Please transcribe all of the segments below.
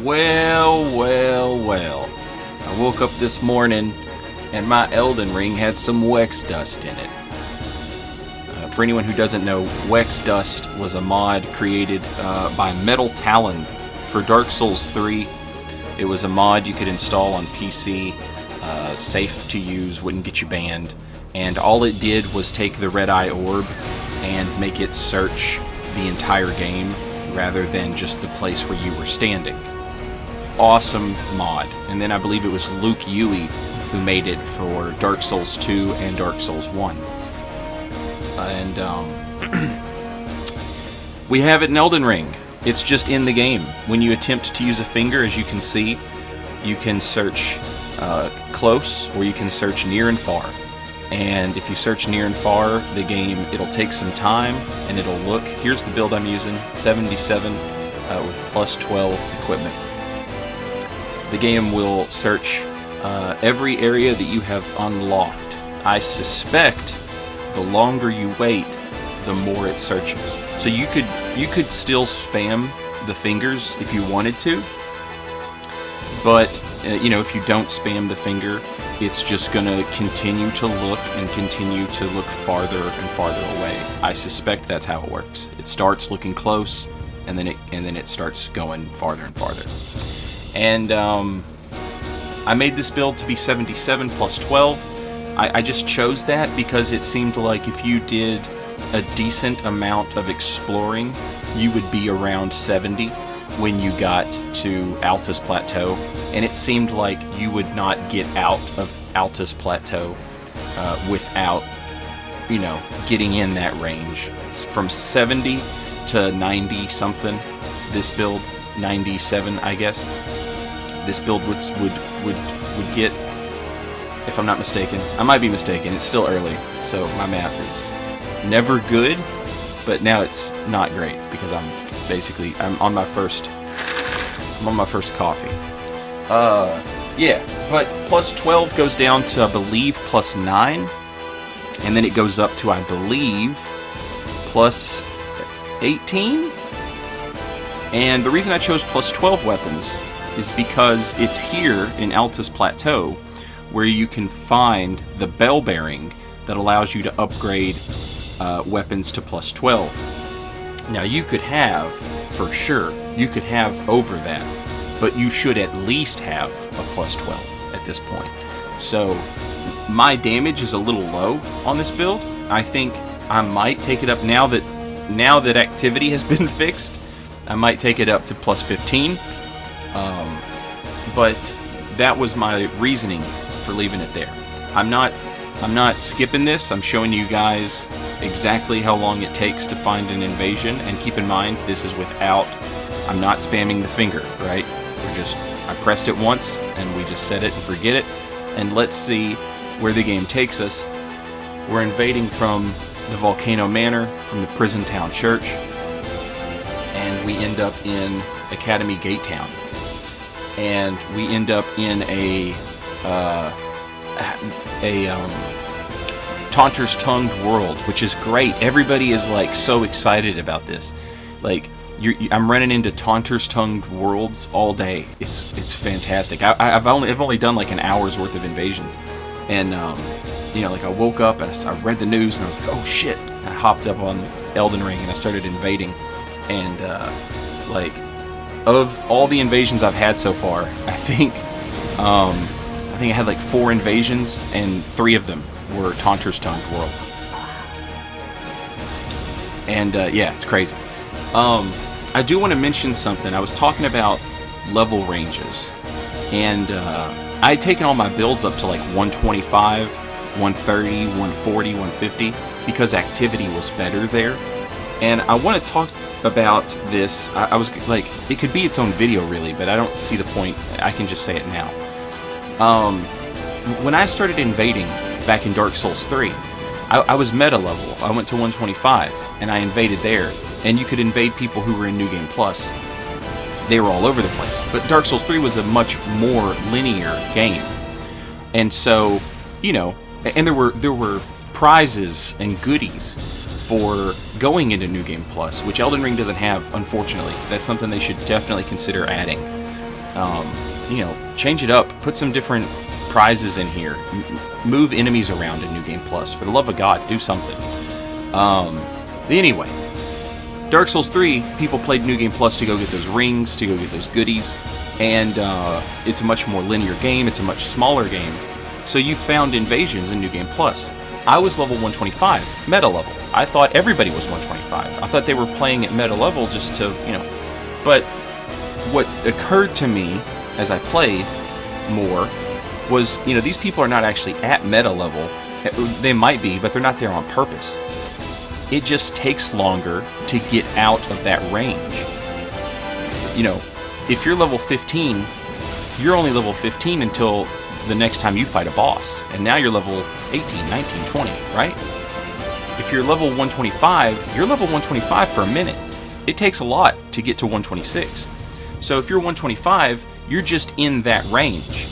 Well. I woke up this morning and my Elden Ring had some Wex dust in it. For anyone who doesn't know, Wex dust was a mod created by Metal Talon for Dark Souls 3. It was a mod you could install on PC, safe to use, wouldn't get you banned, and all it did was take the red eye orb and make it search the entire game rather than just the place where you were standing. Awesome mod. And then I believe it was Luke Yui who made it for Dark Souls 2 and Dark Souls 1. And we have it in Elden Ring. It's just in the game. When you attempt to use a finger, as you can see, you can search close or you can search near and far. And if you search near and far, the game, it'll take some time and it'll look. Here's the build I'm using, 77 with plus 12 equipment. The game will search every area that you have unlocked. I suspect the longer you wait, the more it searches. So you could still spam the fingers if you wanted to, but if you don't spam the finger, it's just gonna continue to look and continue to look farther and farther away. I suspect that's how it works. It starts looking close, and then it starts going farther and farther. And I made this build to be 77 plus 12. I just chose that because it seemed like if you did a decent amount of exploring, you would be around 70 when you got to Altus Plateau, and it seemed like you would not get out of Altus Plateau without, getting in that range. From 70 to 90 something, this build, 97 I guess, this build would get, if I'm not mistaken. I might be mistaken, it's still early, so my math is never good, but now it's not great because I'm on my first coffee. Yeah, but plus 12 goes down to, I believe, plus 9, and then it goes up to, I believe, plus 18. And the reason I chose plus 12 weapons is because it's here in Altus Plateau where you can find the bell bearing that allows you to upgrade weapons to plus 12. Now you could have, for sure, over that, but you should at least have a plus 12 at this point. So my damage is a little low on this build. I think I might take it up now that activity has been fixed. I might take it up to plus 15. But that was my reasoning for leaving it there. I'm not skipping this. I'm showing you guys exactly how long it takes to find an invasion, and keep in mind this is I'm not spamming the finger, right? I pressed it once and we just set it and forget it, and let's see where the game takes us. We're invading from the Volcano Manor, from the Prison Town Church, and we end up in Academy Gate Town. And we end up in a Taunter's Tongued world, which is great. Everybody is like so excited about this. Like I'm running into Taunter's Tongued worlds all day. It's fantastic. I've only done like an hour's worth of invasions, and I woke up and I read the news and I was like, oh shit! I hopped up on Elden Ring and I started invading, and of all the invasions I've had so far, I think I had like 4 invasions, and 3 of them were Taunter's Tongued world. And yeah, it's crazy. I do want to mention something. I was talking about level ranges, and I had taken all my builds up to like 125, 130, 140, 150 because activity was better there. And I want to talk about this. I was like, it could be its own video really, but I don't see the point. I can just say it now. When I started invading back in Dark Souls 3, I was meta level. I went to 125 and I invaded there, and you could invade people who were in New Game Plus. They were all over the place, but Dark Souls 3 was a much more linear game, and so and there were prizes and goodies for going into New Game Plus, which Elden Ring doesn't have, unfortunately. That's something they should definitely consider adding. You know, change it up. Put some different prizes in here. Move enemies around in New Game Plus. For the love of God, do something. Anyway, Dark Souls 3, people played New Game Plus to go get those rings, to go get those goodies, and it's a much more linear game. It's a much smaller game. So you found invasions in New Game Plus. I was level 125, meta level. I thought everybody was 125. I thought they were playing at meta level just to, you know. But what occurred to me as I played more was, you know, these people are not actually at meta level. They might be, but they're not there on purpose. It just takes longer to get out of that range. You know, if you're level 15, you're only level 15 until the next time you fight a boss. And now you're level 18, 19, 20, right? If you're level 125, you're level 125 for a minute. It takes a lot to get to 126. So if you're 125, you're just in that range.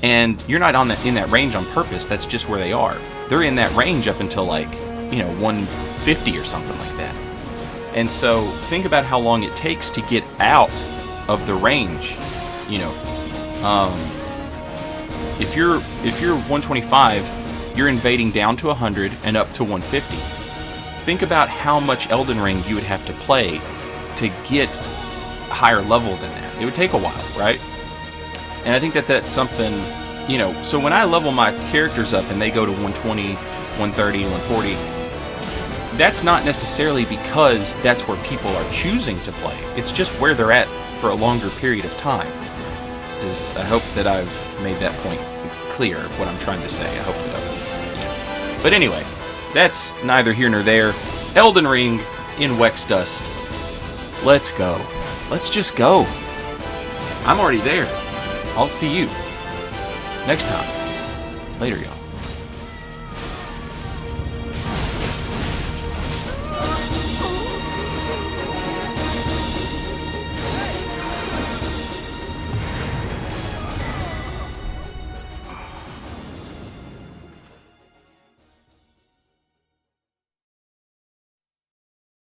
And you're not in that range on purpose, that's just where they are. They're in that range up until, like, you know, 150 or something like that. And so think about how long it takes to get out of the range. You know, if you're 125, you're invading down to 100 and up to 150. Think about how much Elden Ring you would have to play to get higher level than that. It would take a while, right? And I think that that's something, you know, so when I level my characters up and they go to 120, 130, 140, that's not necessarily because that's where people are choosing to play. It's just where they're at for a longer period of time. I hope that I've made that point clear, what I'm trying to say. I hope that I've, But anyway, that's neither here nor there. Elden Ring in Wexdust. Let's go. Let's just go. I'm already there. I'll see you next time. Later, y'all.